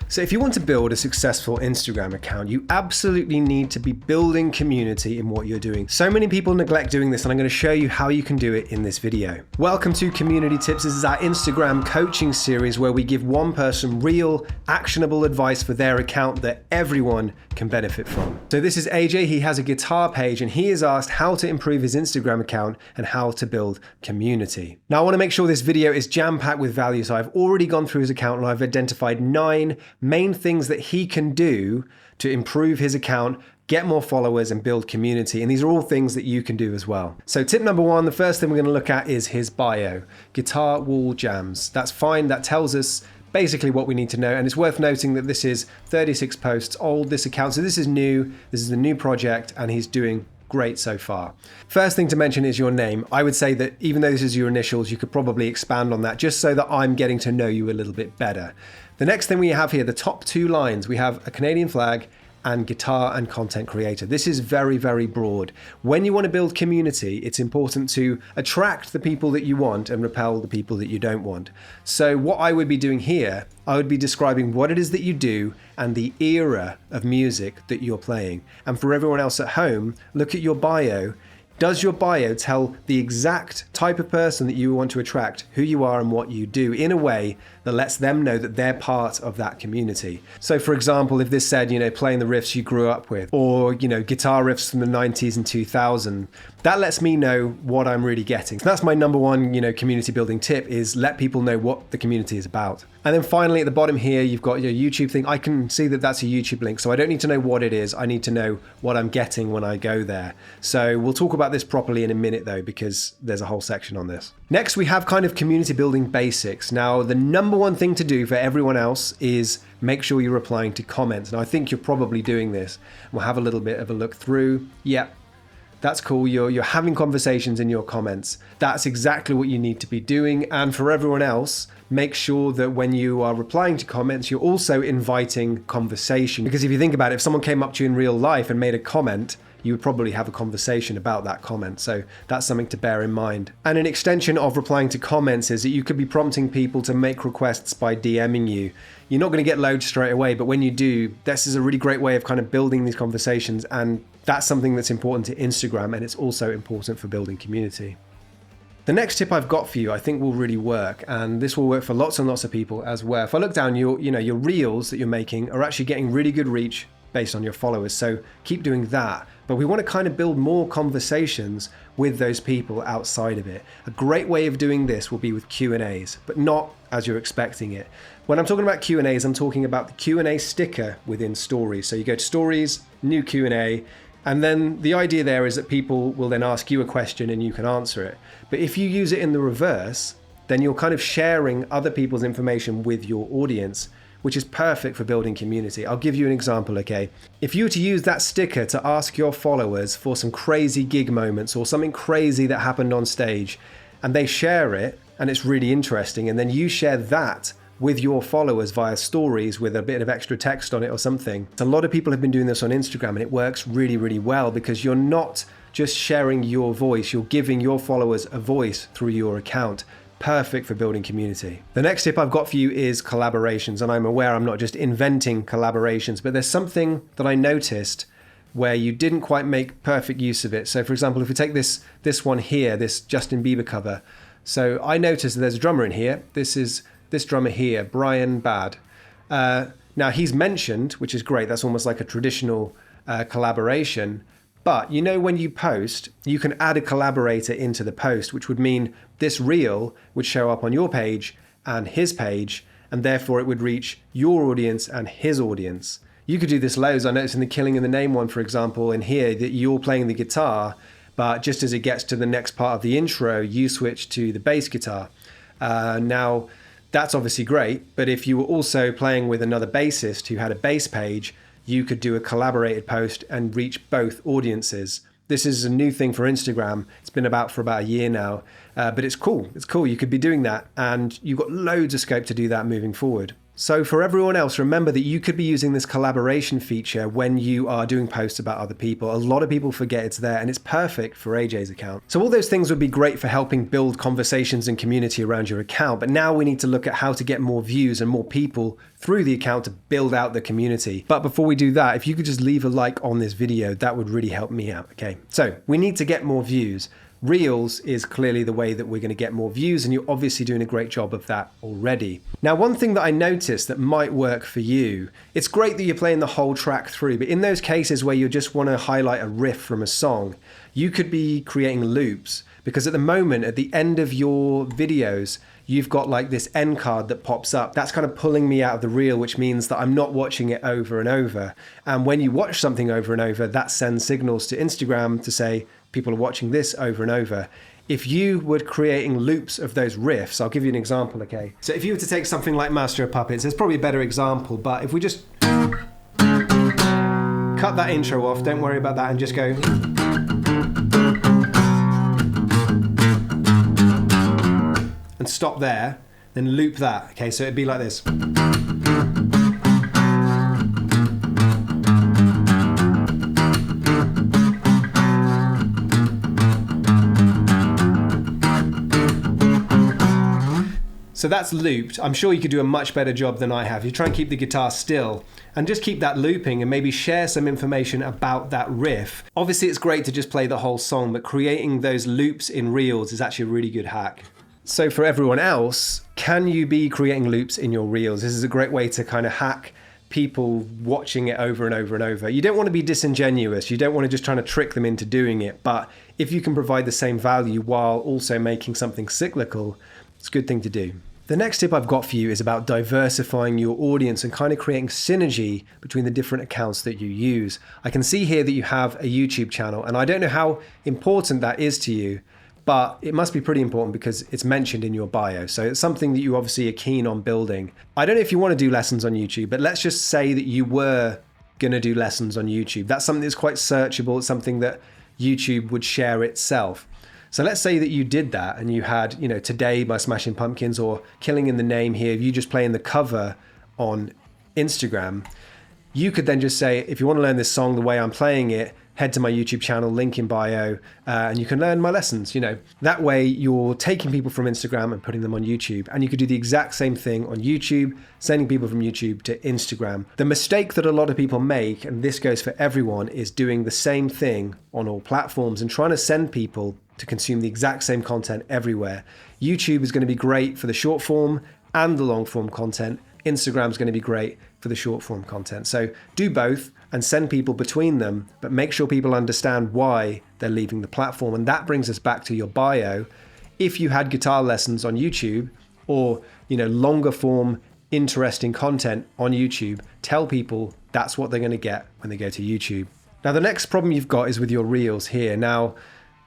So if you want to build a successful Instagram account, you absolutely need to be building community in what you're doing. So many people neglect doing this, and I'm going to show you how you can do it in this video. Welcome to Community Tips. This is our Instagram coaching series where we give one person real, actionable advice for their account that everyone can benefit from. So this is AJ. He has a guitar page and he is asked how to improve his Instagram account and how to build community. Now I want to make sure this video is jam-packed with value. So I've already gone through his account and I've identified 9 main things that he can do to improve his account, get more followers and build community. And these are all things that you can do as well. So tip number 1, the first thing we're going to look at is his bio. Guitar wall jams. That's fine. That tells us basically what we need to know. And it's worth noting that this is 36 posts old, this account. So this is new. This is a new project and he's doing great so far. First thing to mention is your name. I would say that even though this is your initials, you could probably expand on that just so that I'm getting to know you a little bit better. The next thing we have here, the top 2 lines, we have a Canadian flag and guitar and content creator. This is very, very broad. When you want to build community, it's important to attract the people that you want and repel the people that you don't want. So what I would be doing here, I would be describing what it is that you do and the era of music that you're playing. And for everyone else at home, look at your bio. Does your bio tell the exact type of person that you want to attract, who you are and what you do in a way that lets them know that they're part of that community? So for example, if this said, playing the riffs you grew up with, or, guitar riffs from the 90s and 2000, that lets me know what I'm really getting. So that's my number 1, community building tip, is let people know what the community is about. And then finally at the bottom here, you've got your YouTube thing. I can see that that's a YouTube link, so I don't need to know what it is. I need to know what I'm getting when I go there. So we'll talk about this properly in a minute though, because there's a whole section on this. Next, we have kind of community building basics. Now, the number 1 thing to do for everyone else is make sure you're replying to comments. Now, I think you're probably doing this. We'll have a little bit of a look through. Yep. That's cool. You're having conversations in your comments. That's exactly what you need to be doing. And for everyone else, make sure that when you are replying to comments, you're also inviting conversation. Because if you think about it, if someone came up to you in real life and made a comment, you would probably have a conversation about that comment. So that's something to bear in mind. And an extension of replying to comments is that you could be prompting people to make requests by DMing you. You're not going to get loads straight away, but when you do, this is a really great way of kind of building these conversations. And that's something that's important to Instagram, and it's also important for building community. The next tip I've got for you, I think will really work, and this will work for lots and lots of people as well. If I look down, your reels that you're making are actually getting really good reach based on your followers. So keep doing that. But we want to kind of build more conversations with those people outside of it. A great way of doing this will be with Q&As, but not as you're expecting it. When I'm talking about Q&As, I'm talking about the Q&A sticker within Stories. So you go to Stories, new Q&A, and then the idea there is that people will then ask you a question and you can answer it. But if you use it in the reverse, then you're kind of sharing other people's information with your audience, which is perfect for building community. I'll give you an example, okay? If you were to use that sticker to ask your followers for some crazy gig moments or something crazy that happened on stage, and they share it, and it's really interesting, and then you share that with your followers via Stories with a bit of extra text on it or something. A lot of people have been doing this on Instagram, and it works really, really well because you're not just sharing your voice, you're giving your followers a voice through your account. Perfect for building community. The next tip I've got for you is collaborations, and I'm aware I'm not just inventing collaborations, but there's something that I noticed where you didn't quite make perfect use of it. So for example, if we take this one here, this Justin Bieber cover. So I noticed that there's a drummer in here. This is this drummer here, Brian Bad. Now he's mentioned, which is great. That's almost like a traditional collaboration. But when you post, you can add a collaborator into the post, which would mean this reel would show up on your page and his page, and therefore it would reach your audience and his audience. You could do this loads. I noticed in the Killing in the Name one, for example, in here that you're playing the guitar, but just as it gets to the next part of the intro, you switch to the bass guitar. Now, that's obviously great, but if you were also playing with another bassist who had a bass page, you could do a collaborated post and reach both audiences. This is a new thing for Instagram. It's been about for about a year now, but it's cool. It's cool. You could be doing that, and you've got loads of scope to do that moving forward. So for everyone else, remember that you could be using this collaboration feature when you are doing posts about other people. A lot of people forget it's there, and it's perfect for AJ's account. So all those things would be great for helping build conversations and community around your account. But now we need to look at how to get more views and more people through the account to build out the community. But before we do that, if you could just leave a like on this video, that would really help me out. Okay, so we need to get more views. Reels is clearly the way that we're going to get more views, and you're obviously doing a great job of that already. Now, one thing that I noticed that might work for you, it's great that you're playing the whole track through, but in those cases where you just want to highlight a riff from a song, you could be creating loops, because at the moment, at the end of your videos, you've got like this end card that pops up. That's kind of pulling me out of the reel, which means that I'm not watching it over and over. And when you watch something over and over, that sends signals to Instagram to say, people are watching this over and over. If you were creating loops of those riffs, I'll give you an example, okay? So if you were to take something like Master of Puppets, there's probably a better example, but if we just cut that intro off, don't worry about that, and just go. And stop there, then loop that, okay? So it'd be like this. So that's looped. I'm sure you could do a much better job than I have. You try and keep the guitar still and just keep that looping and maybe share some information about that riff. Obviously, it's great to just play the whole song, but creating those loops in Reels is actually a really good hack. So for everyone else, can you be creating loops in your Reels? This is a great way to kind of hack people watching it over and over and over. You don't want to be disingenuous. You don't want to just trying to trick them into doing it. But if you can provide the same value while also making something cyclical, it's a good thing to do. The next tip I've got for you is about diversifying your audience and kind of creating synergy between the different accounts that you use. I can see here that you have a YouTube channel, and I don't know how important that is to you, but it must be pretty important because it's mentioned in your bio. So it's something that you obviously are keen on building. I don't know if you want to do lessons on YouTube, but let's just say that you were going to do lessons on YouTube. That's something that's quite searchable. It's something that YouTube would share itself. So let's say that you did that and you had, Today by Smashing Pumpkins or Killing in the Name here, you just playing the cover on Instagram. You could then just say, if you want to learn this song the way I'm playing it, head to my YouTube channel, link in bio, and you can learn my lessons. That way you're taking people from Instagram and putting them on YouTube. And you could do the exact same thing on YouTube, sending people from YouTube to Instagram. The mistake that a lot of people make, and this goes for everyone, is doing the same thing on all platforms and trying to send people to consume the exact same content everywhere. YouTube is going to be great for the short form and the long form content. Instagram is going to be great for the short form content. So do both and send people between them, but make sure people understand why they're leaving the platform. And that brings us back to your bio. If you had guitar lessons on YouTube or, longer form, interesting content on YouTube, tell people that's what they're going to get when they go to YouTube. Now, the next problem you've got is with your Reels here. Now,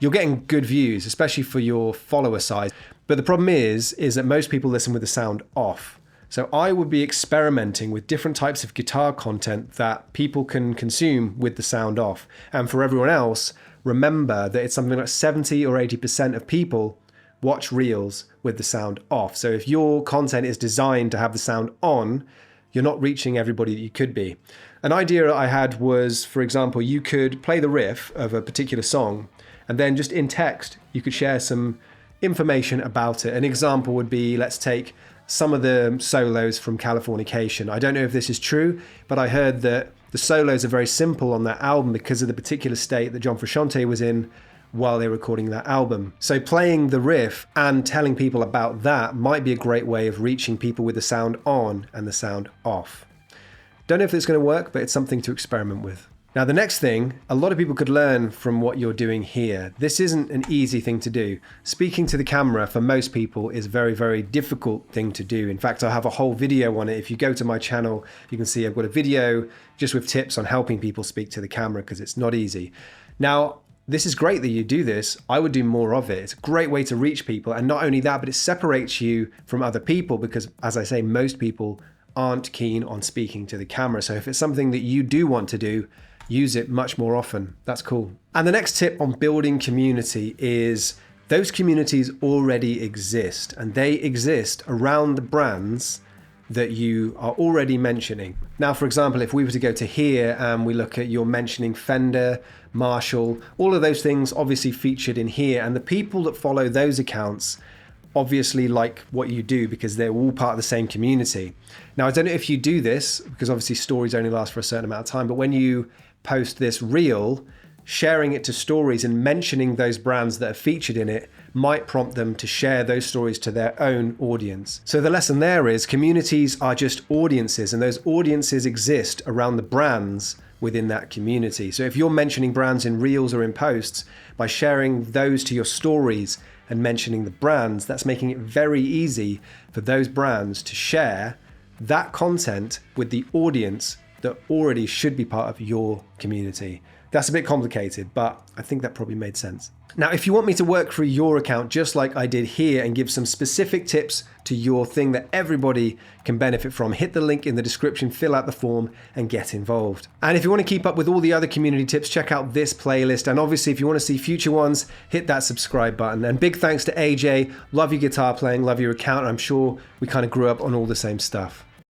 you're getting good views, especially for your follower size. But the problem is that most people listen with the sound off. So I would be experimenting with different types of guitar content that people can consume with the sound off. And for everyone else, remember that it's something like 70 or 80% of people watch Reels with the sound off. So if your content is designed to have the sound on, you're not reaching everybody that you could be. An idea I had was, for example, you could play the riff of a particular song, and then just in text, you could share some information about it. An example would be, let's take some of the solos from Californication. I don't know if this is true, but I heard that the solos are very simple on that album because of the particular state that John Frusciante was in while they were recording that album. So playing the riff and telling people about that might be a great way of reaching people with the sound on and the sound off. Don't know if it's going to work, but it's something to experiment with. Now, the next thing, a lot of people could learn from what you're doing here. This isn't an easy thing to do. Speaking to the camera for most people is a very, very difficult thing to do. In fact, I have a whole video on it. If you go to my channel, you can see I've got a video just with tips on helping people speak to the camera because it's not easy. Now, this is great that you do this. I would do more of it. It's a great way to reach people. And not only that, but it separates you from other people because, as I say, most people aren't keen on speaking to the camera. So if it's something that you do want to do, use it much more often. That's cool. And the next tip on building community is those communities already exist, and they exist around the brands that you are already mentioning. Now, for example, if we were to go to here and we look at your mentioning Fender, Marshall, all of those things obviously featured in here, and the people that follow those accounts obviously like what you do because they're all part of the same community. Now, I don't know if you do this because obviously stories only last for a certain amount of time, but when you post this reel, sharing it to stories and mentioning those brands that are featured in it might prompt them to share those stories to their own audience. So the lesson there is communities are just audiences, and those audiences exist around the brands within that community. So if you're mentioning brands in reels or in posts, by sharing those to your stories and mentioning the brands, that's making it very easy for those brands to share that content with the audience that already should be part of your community. That's a bit complicated, but I think that probably made sense. Now, if you want me to work through your account just like I did here and give some specific tips to your thing that everybody can benefit from, hit the link in the description, fill out the form and get involved. And if you want to keep up with all the other community tips, check out this playlist. And obviously, if you want to see future ones, hit that subscribe button. And big thanks to AJ. Love your guitar playing, love your account. I'm sure we kind of grew up on all the same stuff.